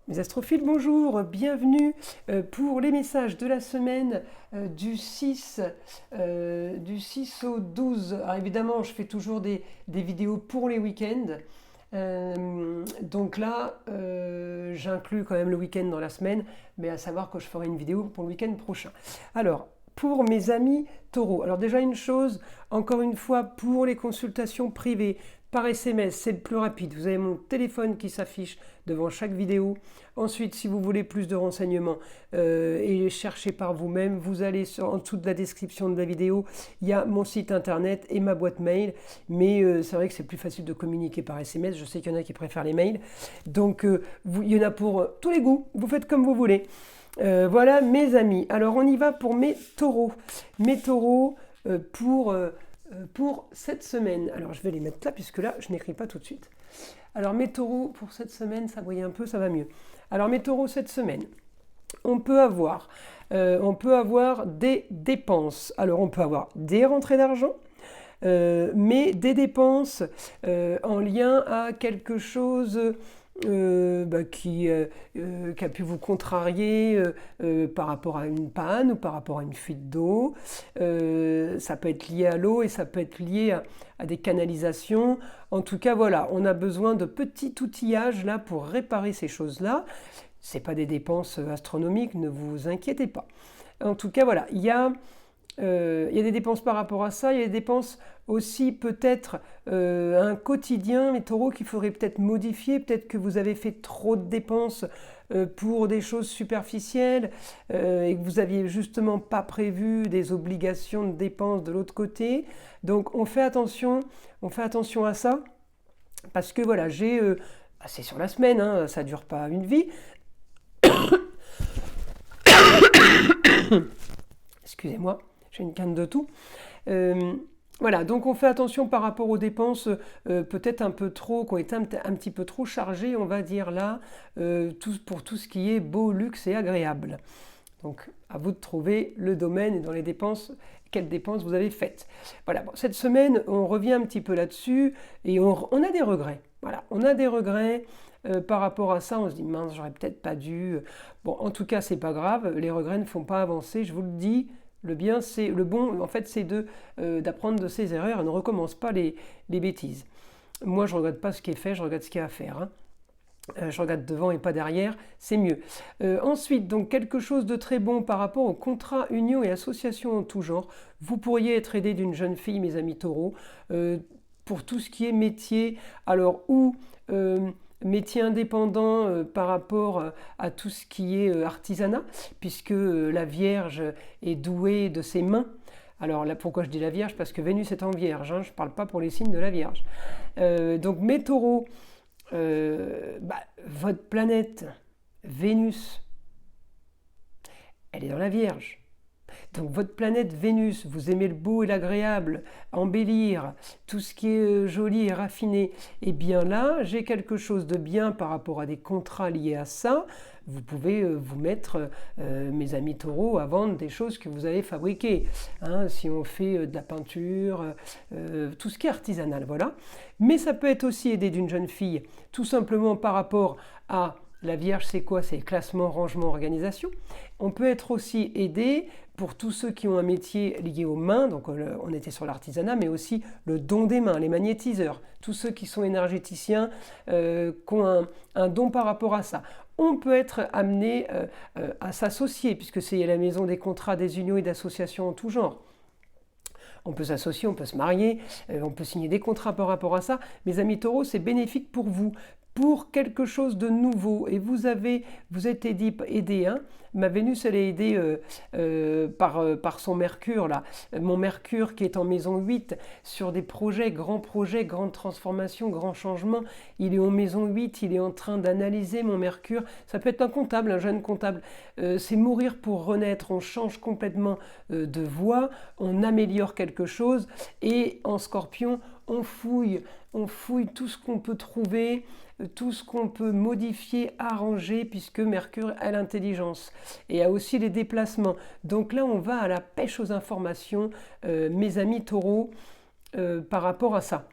Mes astrophiles, bonjour, bienvenue pour les messages de la semaine du 6 au 12. Alors évidemment, je fais toujours des vidéos pour les week-ends. Donc là, j'inclus quand même le week-end dans la semaine, mais à savoir que je ferai une vidéo pour le week-end prochain. Alors, pour mes amis taureaux, alors déjà une chose, encore une fois, pour les consultations privées, par SMS, c'est le plus rapide. Vous avez mon téléphone qui s'affiche devant chaque vidéo. Ensuite, si vous voulez plus de renseignements et chercher par vous-même, vous allez en dessous de la description de la vidéo, il y a mon site internet et ma boîte mail. Mais c'est vrai que c'est plus facile de communiquer par SMS. Je sais qu'il y en a qui préfèrent les mails. Donc, il y en a pour tous les goûts. Vous faites comme vous voulez. Voilà mes amis. Alors, on y va pour mes taureaux. Mes taureaux pour cette semaine. Alors je vais les mettre là puisque là je n'écris pas tout de suite. Alors mes taureaux pour cette semaine, ça brille un peu, ça va mieux. Alors mes taureaux cette semaine, on peut avoir des dépenses. Alors on peut avoir des rentrées d'argent, mais des dépenses en lien à quelque chose qui a pu vous contrarier par rapport à une panne ou par rapport à une fuite d'eau. Ça peut être lié à l'eau et ça peut être lié à des canalisations. En tout cas, voilà, on a besoin de petits outillages là pour réparer ces choses-là. Ce n'est pas des dépenses astronomiques, ne vous inquiétez pas. En tout cas, voilà, il y a des dépenses par rapport à ça, il y a des dépenses aussi peut-être un quotidien, mes taureaux, qu'il faudrait peut-être modifier, peut-être que vous avez fait trop de dépenses pour des choses superficielles et que vous n'aviez justement pas prévu des obligations de dépenses de l'autre côté. Donc on fait attention à ça, parce que voilà, c'est sur la semaine, hein, ça ne dure pas une vie. Excusez-moi. J'ai une canne de tout. Voilà, donc on fait attention par rapport aux dépenses peut-être un peu trop, qui ont été un petit peu trop chargées, on va dire là, pour tout ce qui est beau, luxe et agréable. Donc à vous de trouver le domaine et dans les dépenses, quelles dépenses vous avez faites. Voilà, bon, cette semaine, on revient un petit peu là-dessus et on a des regrets. Voilà, on a des regrets. Par rapport à ça, on se dit mince, j'aurais peut-être pas dû. Bon, en tout cas, c'est pas grave, les regrets ne font pas avancer, je vous le dis. Le bon, en fait, c'est d'apprendre de ses erreurs et ne recommence pas les bêtises. Moi, je ne regrette pas ce qui est fait, je regrette ce qu'il y a à faire. Hein. Je regarde devant et pas derrière, c'est mieux. Ensuite, donc quelque chose de très bon par rapport aux contrats, unions et associations en tout genre. Vous pourriez être aidé d'une jeune fille, mes amis taureaux, pour tout ce qui est métier. Alors, métier indépendant par rapport à tout ce qui est artisanat, puisque la Vierge est douée de ses mains. Alors là, pourquoi je dis la Vierge? Parce que Vénus est en Vierge, hein, je ne parle pas pour les signes de la Vierge. Donc mes taureaux, votre planète, Vénus, elle est dans la Vierge. Donc votre planète Vénus, vous aimez le beau et l'agréable, embellir, tout ce qui est joli et raffiné, et bien là, j'ai quelque chose de bien par rapport à des contrats liés à ça. Vous pouvez vous mettre, mes amis taureaux, à vendre des choses que vous avez fabriquées. Hein, si on fait de la peinture, tout ce qui est artisanal, voilà. Mais ça peut être aussi aidé d'une jeune fille, tout simplement par rapport à la Vierge, c'est quoi? C'est classement, rangement, organisation. On peut être aussi aidé pour tous ceux qui ont un métier lié aux mains, donc on était sur l'artisanat, mais aussi le don des mains, les magnétiseurs, tous ceux qui sont énergéticiens, qui ont un don par rapport à ça. On peut être amené à s'associer, puisque c'est la maison des contrats, des unions et d'associations en tout genre. On peut s'associer, on peut se marier, on peut signer des contrats par rapport à ça. Mes amis taureaux, c'est bénéfique pour vous, pour quelque chose de nouveau. Et vous êtes aidé, hein. Ma Vénus, elle est aidée par son Mercure, là. Mon Mercure qui est en maison 8, sur des projets, grandes transformations, grands changements. Il est en maison 8, il est en train d'analyser mon Mercure. Ça peut être un comptable, un jeune comptable. C'est mourir pour renaître. On change complètement de voie, on améliore quelque chose. Et en Scorpion, on fouille tout ce qu'on peut trouver, tout ce qu'on peut modifier, arranger, puisque Mercure a l'intelligence et a aussi les déplacements. Donc là, on va à la pêche aux informations, mes amis taureaux, par rapport à ça.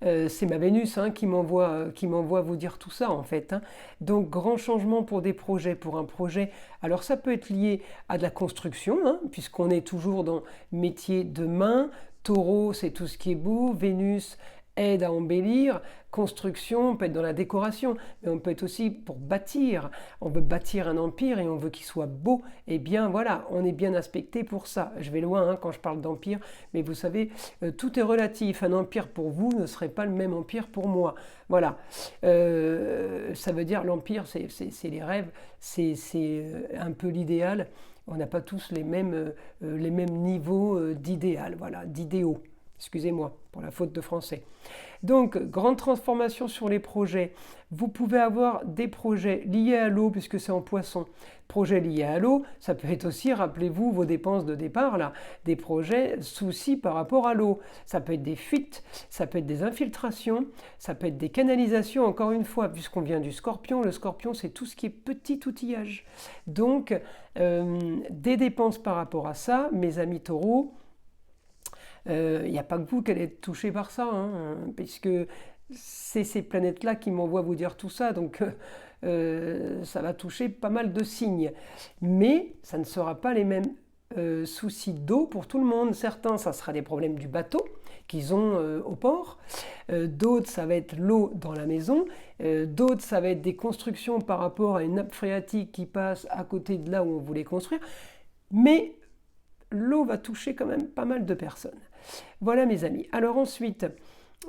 C'est ma Vénus qui m'envoie vous dire tout ça en fait. Donc grand changement pour des projets, pour un projet. Alors ça peut être lié à de la construction, puisqu'on est toujours dans métier de main. Taureau, c'est tout ce qui est beau. Vénus aide à embellir. Construction, on peut être dans la décoration, mais on peut être aussi pour bâtir. On veut bâtir un empire et on veut qu'il soit beau. Eh bien voilà, on est bien aspecté pour ça. Je vais loin quand je parle d'empire, mais vous savez, tout est relatif. Un empire pour vous ne serait pas le même empire pour moi. Voilà. Ça veut dire l'empire, c'est les rêves, c'est un peu l'idéal. On n'a pas tous les mêmes niveaux d'idéal, voilà, d'idéaux. Excusez-moi pour la faute de français. Donc, grande transformation sur les projets. Vous pouvez avoir des projets liés à l'eau, puisque c'est en poisson. Projets liés à l'eau, ça peut être aussi, rappelez-vous, vos dépenses de départ, là, des projets soucis par rapport à l'eau. Ça peut être des fuites, ça peut être des infiltrations, ça peut être des canalisations, encore une fois, puisqu'on vient du scorpion. Le scorpion, c'est tout ce qui est petit outillage. Donc, des dépenses par rapport à ça, mes amis taureaux. Il n'y a pas que vous qui allez être touché par ça, puisque c'est ces planètes-là qui m'envoient vous dire tout ça, donc ça va toucher pas mal de signes. Mais ça ne sera pas les mêmes soucis d'eau pour tout le monde. Certains, ça sera des problèmes du bateau qu'ils ont au port. D'autres, ça va être l'eau dans la maison. D'autres, ça va être des constructions par rapport à une nappe phréatique qui passe à côté de là où on voulait construire. Mais l'eau va toucher quand même pas mal de personnes. Voilà mes amis. Alors ensuite,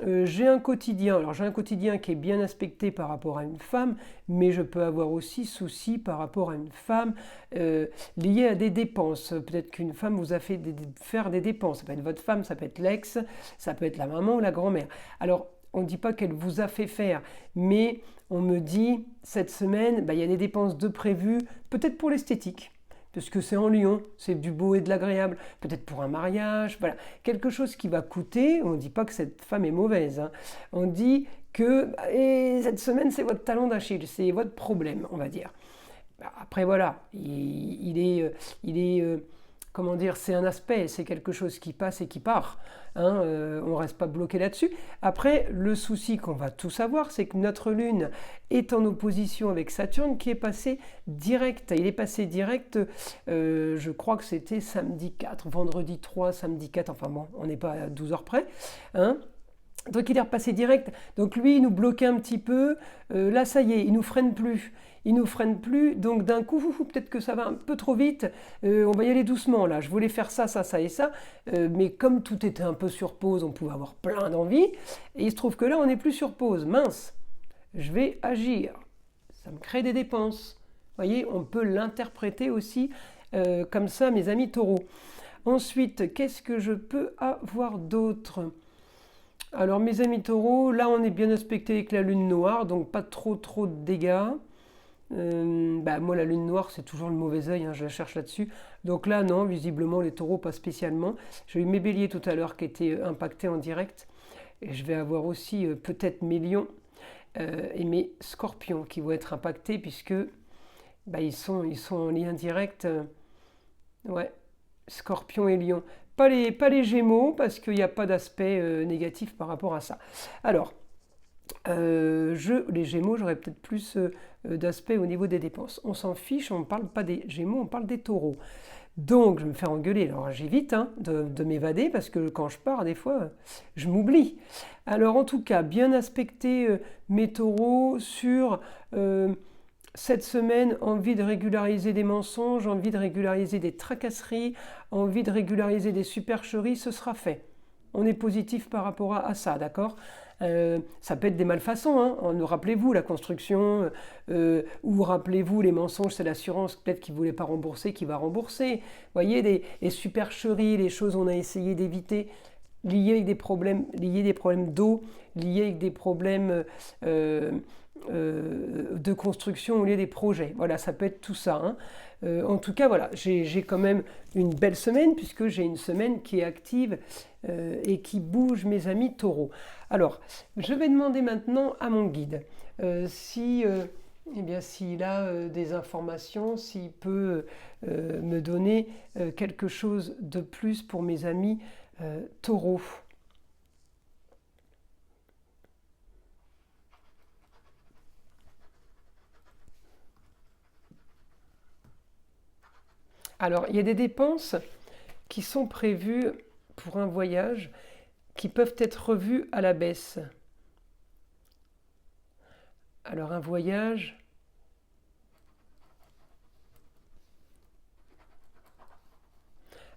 j'ai un quotidien. Alors j'ai un quotidien qui est bien aspecté par rapport à une femme, mais je peux avoir aussi souci par rapport à une femme liée à des dépenses. Peut-être qu'une femme vous a fait faire des dépenses. Ça peut être votre femme, ça peut être l'ex, ça peut être la maman ou la grand-mère. Alors on ne dit pas qu'elle vous a fait faire, mais on me dit cette semaine, il y a des dépenses de prévues, peut-être pour l'esthétique. Parce que c'est en Lyon, c'est du beau et de l'agréable, peut-être pour un mariage, voilà. Quelque chose qui va coûter, on ne dit pas que cette femme est mauvaise, on dit que cette semaine c'est votre talon d'Achille, c'est votre problème, on va dire. Après voilà, il est comment dire, c'est un aspect, c'est quelque chose qui passe et qui part. On ne reste pas bloqué là-dessus. Après, le souci qu'on va tous avoir, c'est que notre Lune est en opposition avec Saturne qui est passé direct. Il est passé direct, je crois que c'était samedi 4, vendredi 3, samedi 4, enfin bon, on n'est pas à 12 heures près. Donc il est repassé direct. Donc lui, il nous bloquait un petit peu. Là, ça y est, il nous freine plus. Il nous freine plus. Donc d'un coup, peut-être que ça va un peu trop vite. On va y aller doucement là. Je voulais faire ça, ça, ça et ça. Mais comme tout était un peu sur pause, on pouvait avoir plein d'envies. Et il se trouve que là, on n'est plus sur pause. Mince, je vais agir. Ça me crée des dépenses. Vous voyez, on peut l'interpréter aussi comme ça, mes amis taureaux. Ensuite, qu'est-ce que je peux avoir d'autre ? Alors mes amis taureaux, là on est bien aspecté avec la lune noire, donc pas trop de dégâts. Moi la lune noire c'est toujours le mauvais œil, je la cherche là-dessus. Donc là non, visiblement les taureaux pas spécialement. J'ai eu mes béliers tout à l'heure qui étaient impactés en direct. Et je vais avoir aussi peut-être mes lions et mes scorpions qui vont être impactés puisque ils sont en lien direct. Ouais, scorpion et lion. Pas les gémeaux, parce qu'il n'y a pas d'aspect négatif par rapport à ça. Alors, les gémeaux, j'aurais peut-être plus d'aspect au niveau des dépenses. On s'en fiche, on ne parle pas des gémeaux, on parle des taureaux. Donc, je vais me faire engueuler. Alors, j'évite de m'évader, parce que quand je pars, des fois, je m'oublie. Alors, en tout cas, bien aspecter mes taureaux sur... cette semaine, envie de régulariser des mensonges, envie de régulariser des tracasseries, envie de régulariser des supercheries, ce sera fait. On est positif par rapport à ça, d'accord ? Ça peut être des malfaçons, rappelez-vous la construction, ou rappelez-vous les mensonges, c'est l'assurance peut-être qui ne voulait pas rembourser, qui va rembourser. Vous voyez, les supercheries, les choses qu'on a essayé d'éviter, liées avec des problèmes d'eau, liées avec des problèmes... de construction au lieu des projets. Voilà, ça peut être tout ça. En tout cas, voilà, j'ai quand même une belle semaine puisque j'ai une semaine qui est active et qui bouge, mes amis taureaux. Alors, je vais demander maintenant à mon guide s'il a des informations, s'il peut me donner quelque chose de plus pour mes amis taureaux. Alors, il y a des dépenses qui sont prévues pour un voyage qui peuvent être revues à la baisse. Alors, un voyage,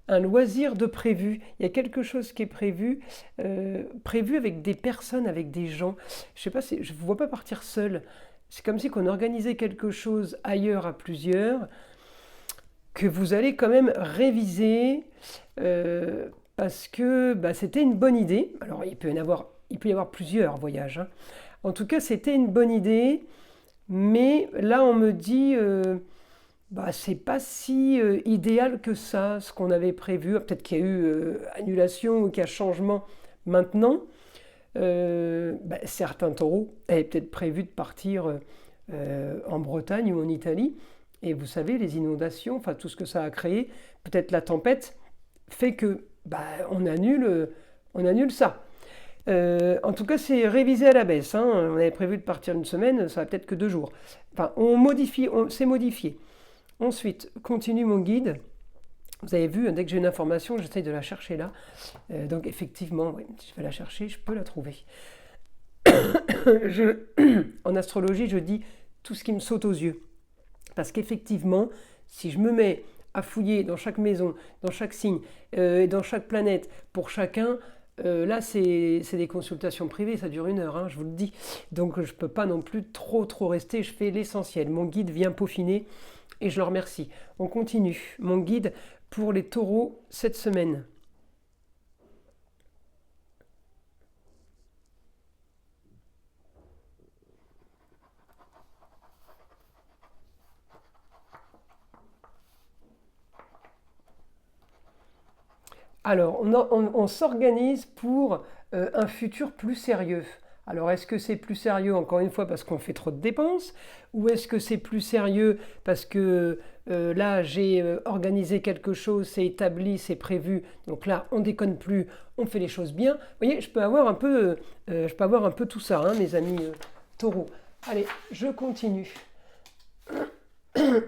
un loisir de prévu. Il y a quelque chose qui est prévu avec des personnes, avec des gens. Je sais pas, je ne vous vois pas partir seul. C'est comme si on organisait quelque chose ailleurs à plusieurs, que vous allez quand même réviser, parce que bah, c'était une bonne idée. Alors il peut y avoir plusieurs voyages, hein. En tout cas, c'était une bonne idée, mais là on me dit, bah, c'est pas si idéal que ça, ce qu'on avait prévu. Peut-être qu'il y a eu annulation ou qu'il y a changement maintenant. Bah, certains taureaux avaient peut-être prévu de partir en Bretagne ou en Italie. Et vous savez, les inondations, enfin tout ce que ça a créé, peut-être la tempête, fait que bah, on annule ça. En tout cas, c'est révisé à la baisse, hein. On avait prévu de partir une semaine, ça va peut-être que 2 jours. Enfin, c'est modifié. Ensuite, continue mon guide. Vous avez vu, dès que j'ai une information, j'essaye de la chercher là. Donc effectivement, oui, je vais la chercher, je peux la trouver. En astrologie, je dis tout ce qui me saute aux yeux. Parce qu'effectivement, si je me mets à fouiller dans chaque maison, dans chaque signe, dans chaque planète, pour chacun, là c'est des consultations privées, ça dure 1 heure, hein, je vous le dis. Donc je ne peux pas non plus trop rester, je fais l'essentiel. Mon guide vient peaufiner et je le remercie. On continue. Mon guide pour les taureaux cette semaine. Alors, on s'organise pour un futur plus sérieux. Alors, est-ce que c'est plus sérieux, encore une fois, parce qu'on fait trop de dépenses, ou est-ce que c'est plus sérieux parce que là, j'ai organisé quelque chose, c'est établi, c'est prévu, donc là, on déconne plus, on fait les choses bien. Vous voyez, je peux avoir un peu tout ça, hein, mes amis taureaux. Allez, je continue. Je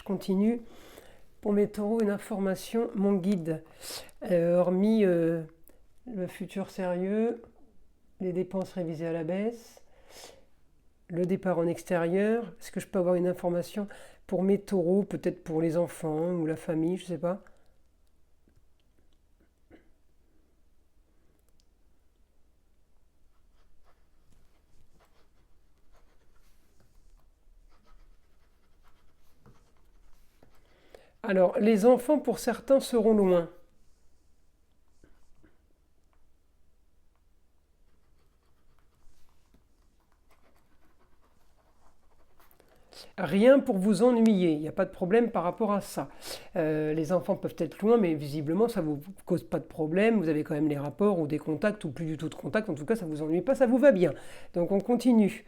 continue. Pour mes taureaux, une information, mon guide, hormis le futur sérieux, les dépenses révisées à la baisse, le départ en extérieur, est-ce que je peux avoir une information pour mes taureaux, peut-être pour les enfants ou la famille, je ne sais pas. Alors, les enfants, pour certains, seront loin. Rien pour vous ennuyer, il n'y a pas de problème par rapport à ça. Les enfants peuvent être loin, mais visiblement ça ne vous cause pas de problème. Vous avez quand même les rapports ou des contacts ou plus du tout de contacts. En tout cas, ça ne vous ennuie pas, ça vous va bien. Donc on continue.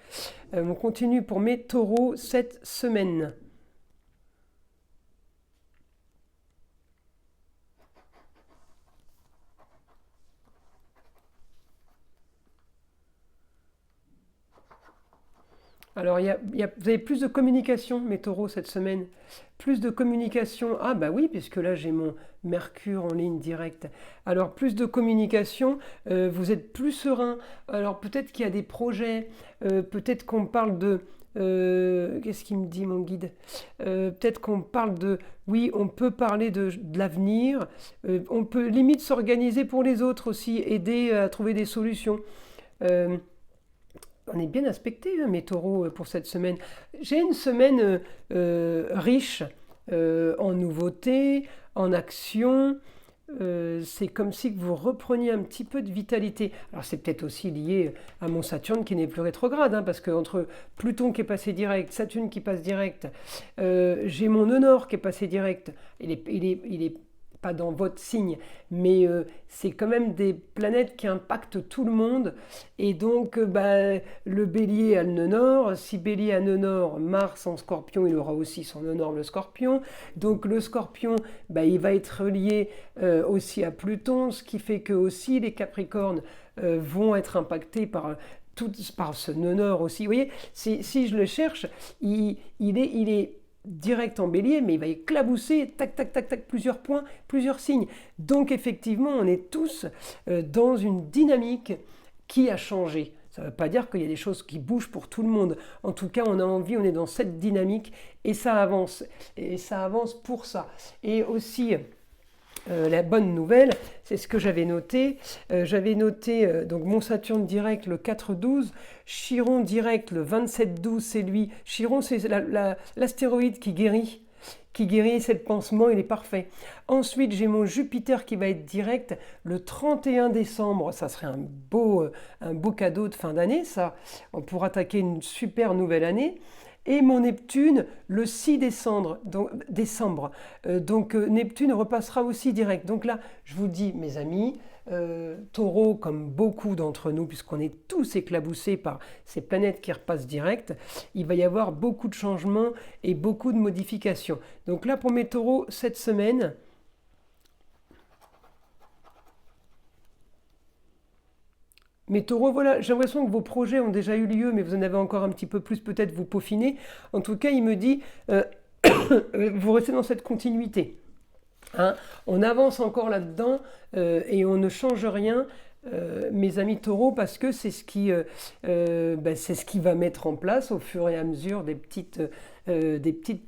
On continue pour mes taureaux cette semaine. Alors, vous avez plus de communication, mes taureaux, cette semaine. Plus de communication. Ah bah oui, puisque là, j'ai mon Mercure en ligne directe. Alors, plus de communication, vous êtes plus serein. Alors, peut-être qu'il y a des projets, peut-être qu'on parle de... qu'est-ce qu'il me dit, mon guide? Peut-être qu'on parle de... Oui, on peut parler de l'avenir. On peut limite s'organiser pour les autres aussi, aider à trouver des solutions. Euh, on est bien aspecté, hein, mes taureaux, pour cette semaine. J'ai une semaine riche en nouveautés, en actions. C'est comme si vous repreniez un petit peu de vitalité. Alors c'est peut-être aussi lié à mon Saturne qui n'est plus rétrograde, hein, parce qu'entre Pluton qui est passé direct, Saturne qui passe direct, j'ai mon nœud nord qui est passé direct. Il est pas dans votre signe, mais c'est quand même des planètes qui impactent tout le monde. Et donc, bah, le bélier a le nœud nord. Si bélier a nœud nord, Mars en scorpion, il aura aussi son nœud nord, le scorpion. Donc, le scorpion, bah, il va être relié aussi à Pluton, ce qui fait que aussi les capricornes vont être impactés par ce nœud nord aussi. Vous voyez, si je le cherche, il est direct en bélier, mais il va éclabousser, tac, tac, tac, tac, plusieurs points, plusieurs signes. Donc effectivement, on est tous dans une dynamique qui a changé. Ça ne veut pas dire qu'il y a des choses qui bougent pour tout le monde. En tout cas, on a envie, on est dans cette dynamique et ça avance. Et ça avance pour ça. Et aussi, la bonne nouvelle, c'est ce que j'avais noté. Donc mon Saturne direct le 4-12, Chiron direct le 27-12, c'est lui. Chiron, c'est l'astéroïde qui guérit. C'est le pansement, il est parfait. Ensuite, j'ai mon Jupiter qui va être direct le 31 décembre. Ça serait un beau cadeau de fin d'année, ça. On pourra attaquer une super nouvelle année. Et mon Neptune le 6 décembre. Donc Neptune repassera aussi direct. Donc là, je vous dis, mes amis, Taureau, comme beaucoup d'entre nous, puisqu'on est tous éclaboussés par ces planètes qui repassent direct, il va y avoir beaucoup de changements et beaucoup de modifications. Donc là, pour mes taureaux, cette semaine, mes taureaux, voilà, j'ai l'impression que vos projets ont déjà eu lieu, mais vous en avez encore un petit peu plus, peut-être vous peaufiner. En tout cas, il me dit, vous restez dans cette continuité. Hein, on avance encore là-dedans et on ne change rien, mes amis taureaux, parce que c'est ce qui va mettre en place au fur et à mesure des petites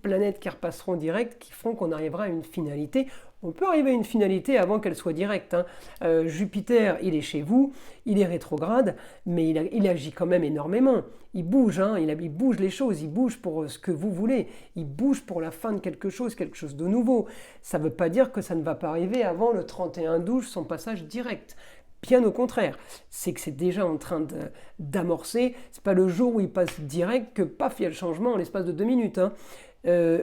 planètes qui repasseront direct, qui feront qu'on arrivera à une finalité. On peut arriver à une finalité avant qu'elle soit directe. Hein. Jupiter, il est chez vous, il est rétrograde, mais il agit quand même énormément. Il bouge, hein, il bouge les choses, il bouge pour ce que vous voulez, il bouge pour la fin de quelque chose de nouveau. Ça ne veut pas dire que ça ne va pas arriver avant le 31-12, son passage direct. Bien au contraire, c'est que c'est déjà en train d'amorcer. C'est pas le jour où il passe direct que paf, il y a le changement en l'espace de 2 minutes. Hein.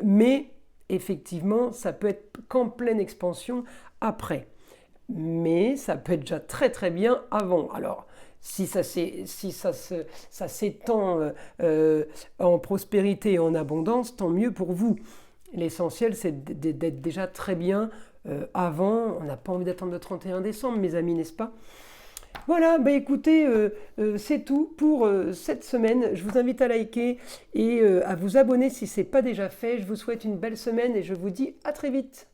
Mais effectivement, ça peut être qu'en pleine expansion après. Mais ça peut être déjà très très bien avant. Alors, si ça s'étend en prospérité et en abondance, tant mieux pour vous. L'essentiel, c'est d'être déjà très bien avant. On n'a pas envie d'attendre le 31 décembre, mes amis, n'est-ce pas? Voilà, bah écoutez, c'est tout pour cette semaine. Je vous invite à liker et à vous abonner si ce n'est pas déjà fait. Je vous souhaite une belle semaine et je vous dis à très vite.